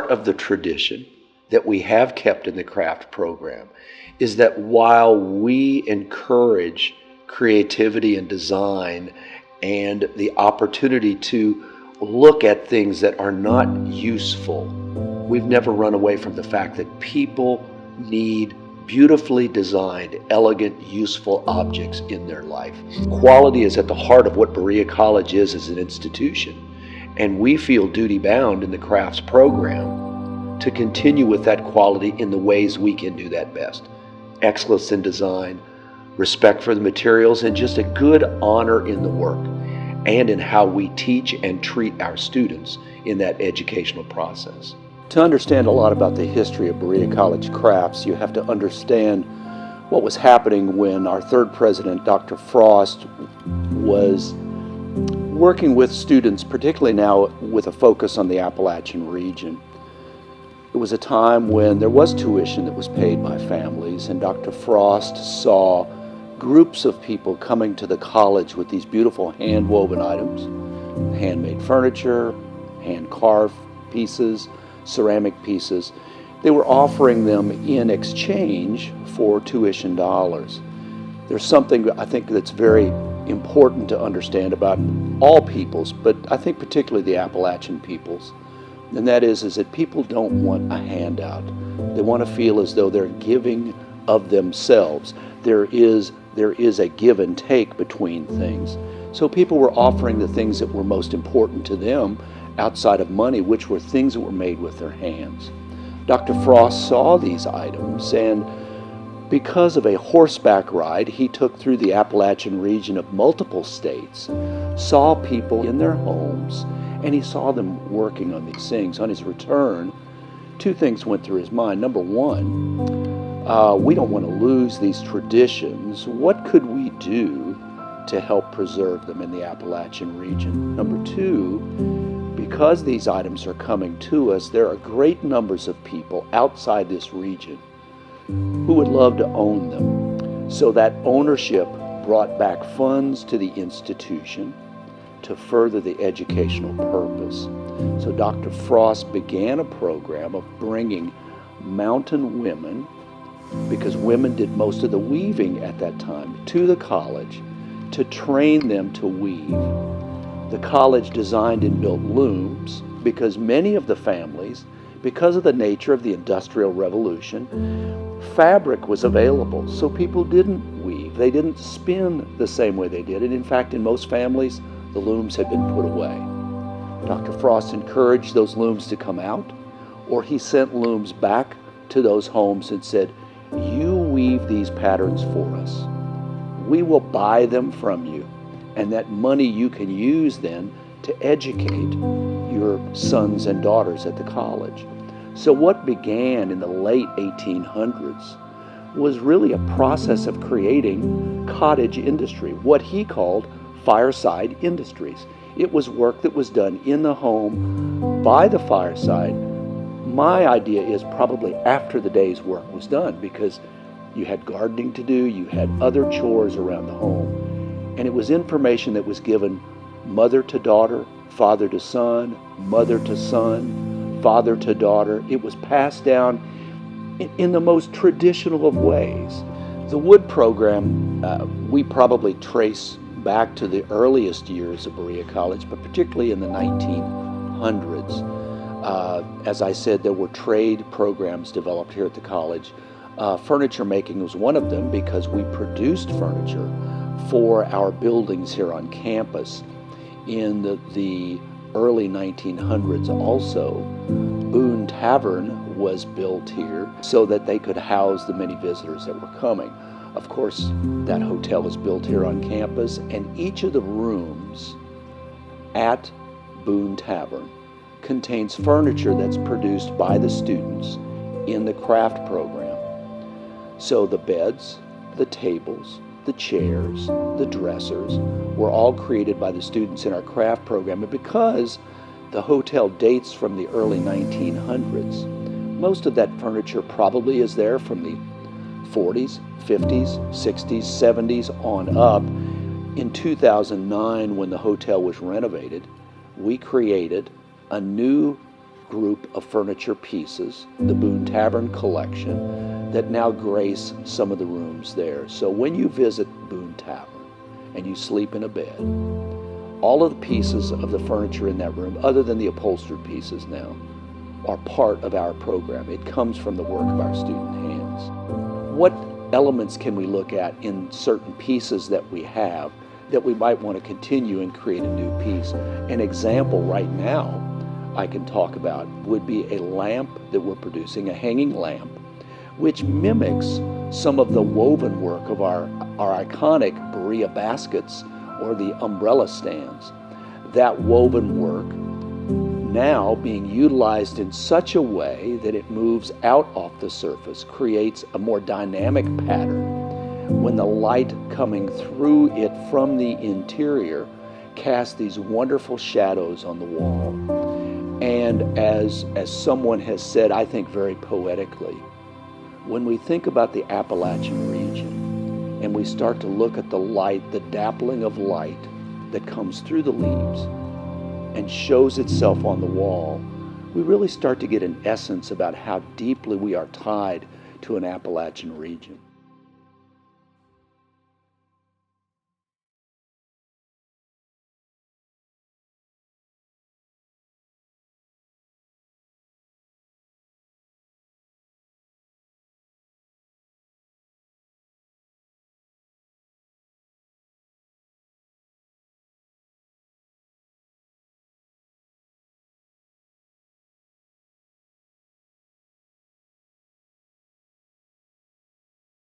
part of the tradition that we have kept in the craft program is that while we encourage creativity and design and the opportunity to look at things that are not useful, we've never run away from the fact that people need beautifully designed, elegant, useful objects in their life. Quality is at the heart of what Berea College is as an institution, and we feel duty-bound in the crafts program to continue with that quality in the ways we can do that best. Excellence in design, respect for the materials, and just a good honor in the work and in how we teach and treat our students in that educational process. To understand a lot about the history of Berea College crafts, you have to understand what was happening when our third president, Dr. Frost, was working with students, particularly now with a focus on the Appalachian region. It was a time when there was tuition that was paid by families, and Dr. Frost saw groups of people coming to the college with these beautiful hand-woven items, handmade furniture, hand-carved pieces, ceramic pieces. They were offering them in exchange for tuition dollars. There's something I think that's very important to understand about all peoples, but I think particularly the Appalachian peoples, and that is that people don't want a handout. They want to feel as though they're giving of themselves. There is a give and take between things. So people were offering the things that were most important to them outside of money, which were things that were made with their hands. Dr. Frost saw these items, and because of a horseback ride he took through the Appalachian region of multiple states, saw people in their homes, and he saw them working on these things. On his return, two things went through his mind. Number one, we don't want to lose these traditions. What could we do to help preserve them in the Appalachian region? Number two, because these items are coming to us, there are great numbers of people outside this region who would love to own them. So that ownership brought back funds to the institution to further the educational purpose. So Dr. Frost began a program of bringing mountain women, because women did most of the weaving at that time, to the college to train them to weave. The college designed and built looms because many of the families, because of the nature of the Industrial Revolution, fabric was available, so people didn't weave. They didn't spin the same way they did, and in fact, in most families, the looms had been put away. Dr. Frost encouraged those looms to come out, or he sent looms back to those homes and said, "You weave these patterns for us. We will buy them from you, and that money you can use then to educate your sons and daughters at the college." So what began in the late 1800s was really a process of creating cottage industry, what he called fireside industries. It was work that was done in the home by the fireside. My idea is probably after the day's work was done, because you had gardening to do, you had other chores around the home, and it was information that was given mother to daughter, father to son, mother to son, father to daughter. It was passed down in the most traditional of ways. The wood program, we probably trace back to the earliest years of Berea College, but particularly in the 1900s. As I said, there were trade programs developed here at the college. Furniture making was one of them, because we produced furniture for our buildings here on campus. In the early 1900s also, Boone Tavern was built here so that they could house the many visitors that were coming. Of course, that hotel was built here on campus, and each of the rooms at Boone Tavern contains furniture that's produced by the students in the craft program. So the beds, the tables, the chairs, the dressers were all created by the students in our craft program. And because the hotel dates from the early 1900s, most of that furniture probably is there from the 40s, 50s, 60s, 70s on up. In 2009, when the hotel was renovated, we created a new group of furniture pieces, the Boone Tavern collection, that now grace some of the rooms there. So when you visit Boone Tavern and you sleep in a bed, all of the pieces of the furniture in that room, other than the upholstered pieces now, are part of our program. It comes from the work of our student hands. What elements can we look at in certain pieces that we have that we might want to continue and create a new piece? An example right now I can talk about would be a lamp that we're producing, a hanging lamp, which mimics some of the woven work of our iconic Berea baskets or the umbrella stands. That woven work now being utilized in such a way that it moves out off the surface, creates a more dynamic pattern. When the light coming through it from the interior casts these wonderful shadows on the wall. And as someone has said, I think very poetically, when we think about the Appalachian region and we start to look at the light, the dappling of light that comes through the leaves and shows itself on the wall, we really start to get an essence about how deeply we are tied to an Appalachian region.